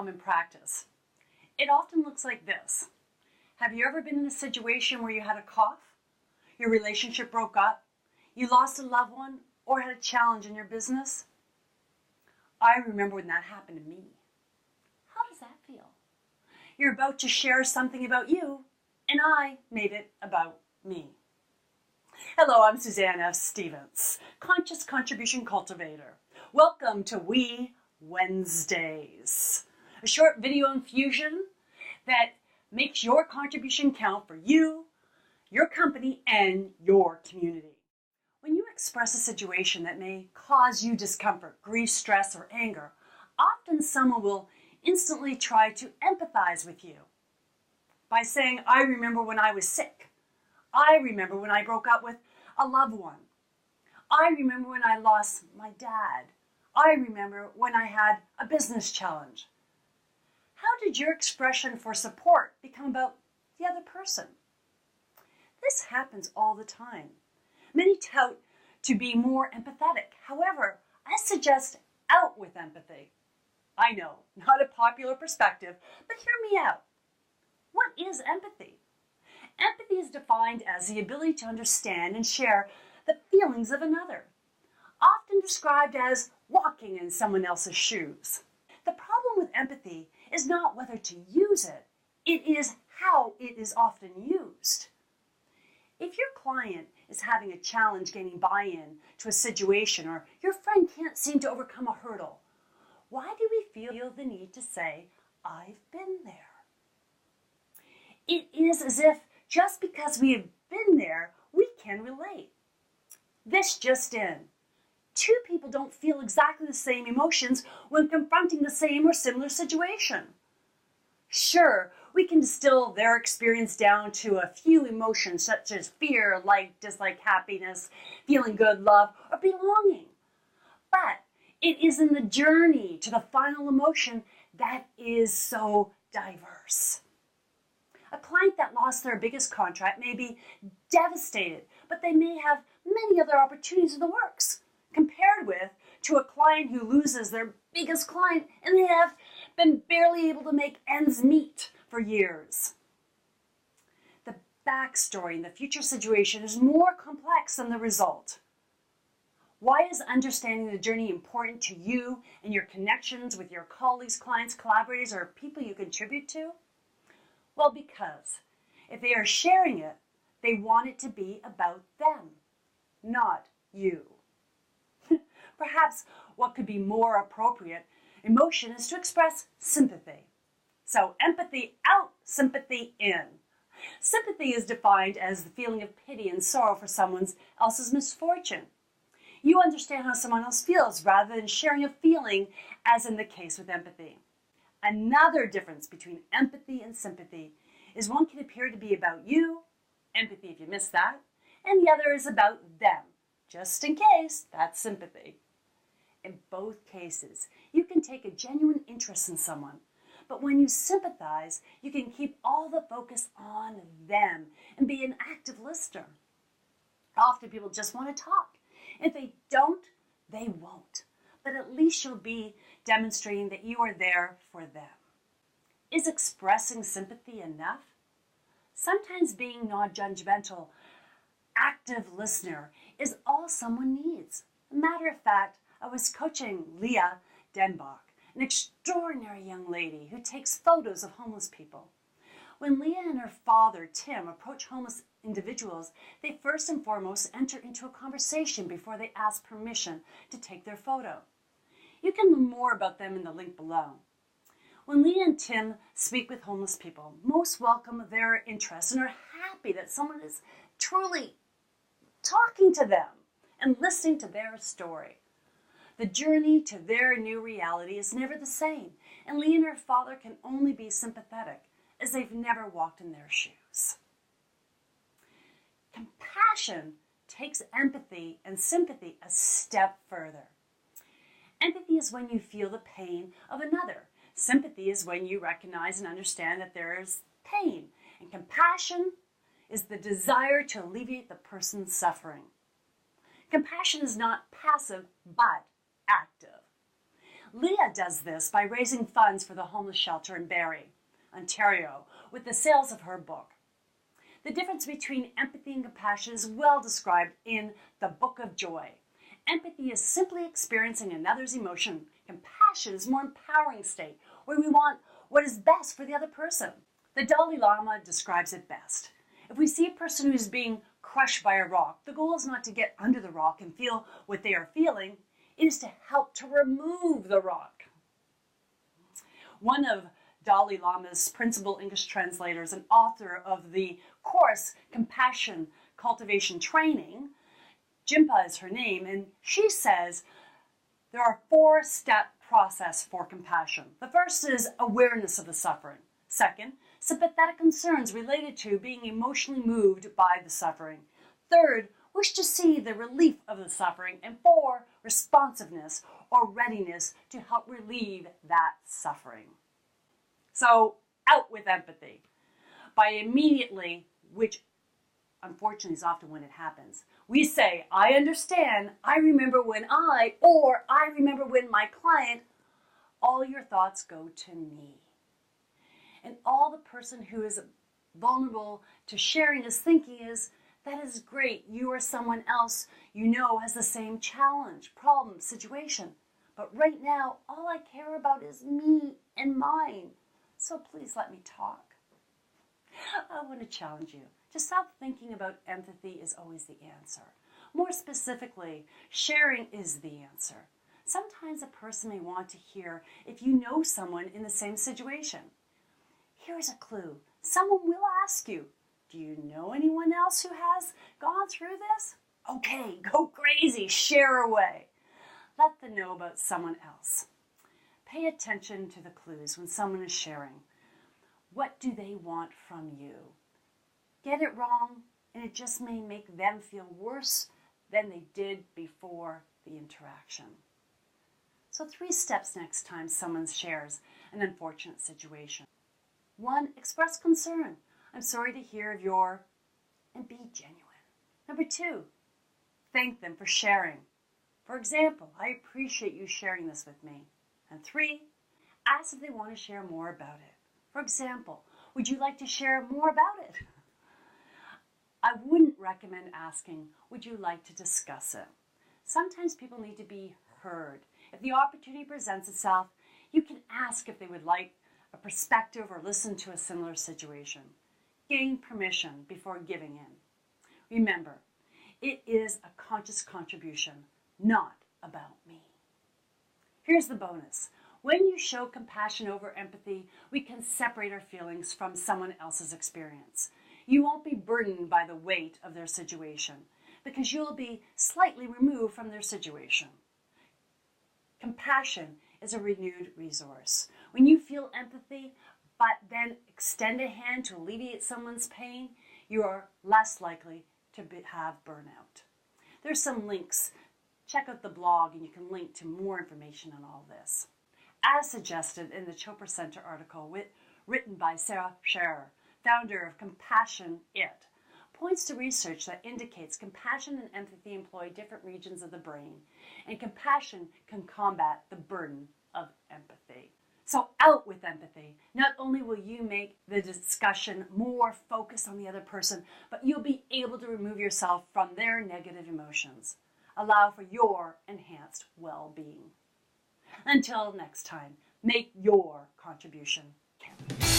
common practice. It often looks like this. Have you ever been in a situation where you had a cough, your relationship broke up, you lost a loved one, or had a challenge in your business? I remember when that happened to me. How does that feel? You're about to share something about you, and I made it about me. Hello, I'm Suzanne F. Stevens, Conscious Contribution Cultivator. Welcome to weWednesdays, a short video infusion that makes your contribution count for you, your company, and your community. When you express a situation that may cause you discomfort, grief, stress, or anger, often someone will instantly try to empathize with you by saying, I remember when I was sick. I remember when I broke up with a loved one. I remember when I lost my dad. I remember when I had a business challenge. How did your expression for support become about the other person? This happens all the time. Many tout to be more empathetic. However, I suggest out with empathy. I know, not a popular perspective, but hear me out. What is empathy? Empathy is defined as the ability to understand and share the feelings of another, often described as walking in someone else's shoes. The problem with empathy is not whether to use it, it is how it is often used. If your client is having a challenge gaining buy-in to a situation, or your friend can't seem to overcome a hurdle, why do we feel the need to say, I've been there? It is as if just because we have been there, we can relate. This just in. Two people don't feel exactly the same emotions when confronting the same or similar situation. Sure, we can distill their experience down to a few emotions such as fear, like, dislike, happiness, feeling good, love, or belonging. But it is in the journey to the final emotion that is so diverse. A client that lost their biggest contract may be devastated, but they may have many other opportunities in the works, compared with to a client who loses their biggest client and they have been barely able to make ends meet for years. The backstory in the future situation is more complex than the result. Why is understanding the journey important to you and your connections with your colleagues, clients, collaborators, or people you contribute to? Well, because if they are sharing it, they want it to be about them, not you. Perhaps what could be more appropriate emotion is to express sympathy. So empathy out, sympathy in. Sympathy is defined as the feeling of pity and sorrow for someone else's misfortune. You understand how someone else feels rather than sharing a feeling, as in the case with empathy. Another difference between empathy and sympathy is one can appear to be about you, empathy if you missed that, and the other is about them. Just in case, that's sympathy. In both cases, you can take a genuine interest in someone, but when you sympathize, you can keep all the focus on them and be an active listener. Often people just want to talk. If they don't, they won't. But at least you'll be demonstrating that you are there for them. Is expressing sympathy enough? Sometimes being non-judgmental, active listener is all someone needs. As a matter of fact, I was coaching Leah Denbach, an extraordinary young lady who takes photos of homeless people. When Leah and her father, Tim, approach homeless individuals, they first and foremost enter into a conversation before they ask permission to take their photo. You can learn more about them in the link below. When Leah and Tim speak with homeless people, most welcome their interest and are happy that someone is truly talking to them and listening to their story. The journey to their new reality is never the same, and Leah and her father can only be sympathetic, as they've never walked in their shoes. Compassion takes empathy and sympathy a step further. Empathy is when you feel the pain of another. Sympathy is when you recognize and understand that there is pain. And compassion is the desire to alleviate the person's suffering. Compassion is not passive, but active. Leah does this by raising funds for the homeless shelter in Barrie, Ontario, with the sales of her book. The difference between empathy and compassion is well described in the Book of Joy. Empathy is simply experiencing another's emotion. Compassion is a more empowering state where we want what is best for the other person. The Dalai Lama describes it best. If we see a person who is being crushed by a rock, the goal is not to get under the rock and feel what they are feeling. It is to help to remove the rock. One of Dalai Lama's principal English translators and author of the course Compassion Cultivation Training, Jimpa is her name, and she says there are 4-step process for compassion. The first is awareness of the suffering. Second, sympathetic concerns related to being emotionally moved by the suffering. Third, wish to see the relief of the suffering. And 4, responsiveness or readiness to help relieve that suffering. So, out with empathy. By immediately, which unfortunately is often when it happens, we say, I understand, I remember when or I remember when my client, all your thoughts go to me. And all the person who is vulnerable to sharing is thinking is, that is great, you or someone else you know has the same challenge, problem, situation. But right now, all I care about is me and mine. So please let me talk. I want to challenge you. To stop thinking about empathy is always the answer. More specifically, sharing is the answer. Sometimes a person may want to hear if you know someone in the same situation. Here's a clue. Someone will ask you, do you know anyone else who has gone through this? Okay, go crazy, share away. Let them know about someone else. Pay attention to the clues when someone is sharing. What do they want from you? Get it wrong, and it just may make them feel worse than they did before the interaction. So 3 steps next time someone shares an unfortunate situation. 1, express concern. I'm sorry to hear of your, and be genuine. Number 2, thank them for sharing. For example, I appreciate you sharing this with me. And 3, ask if they want to share more about it. For example, would you like to share more about it? I wouldn't recommend asking, would you like to discuss it? Sometimes people need to be heard. If the opportunity presents itself, you can ask if they would like a perspective or listen to a similar situation. Gain permission before giving in. Remember, it is a conscious contribution, not about me. Here's the bonus. When you show compassion over empathy, we can separate our feelings from someone else's experience. You won't be burdened by the weight of their situation because you'll be slightly removed from their situation. Compassion is a renewed resource. When you feel empathy, but then extend a hand to alleviate someone's pain, you are less likely to have burnout. There's some links. Check out the blog and you can link to more information on all this. As suggested in the Chopra Center article written by Sarah Scherer, founder of Compassion It, points to research that indicates compassion and empathy employ different regions of the brain, and compassion can combat the burden of empathy. So out with empathy. Not only will you make the discussion more focused on the other person, but you'll be able to remove yourself from their negative emotions. Allow for your enhanced well-being. Until next time, make your contribution count.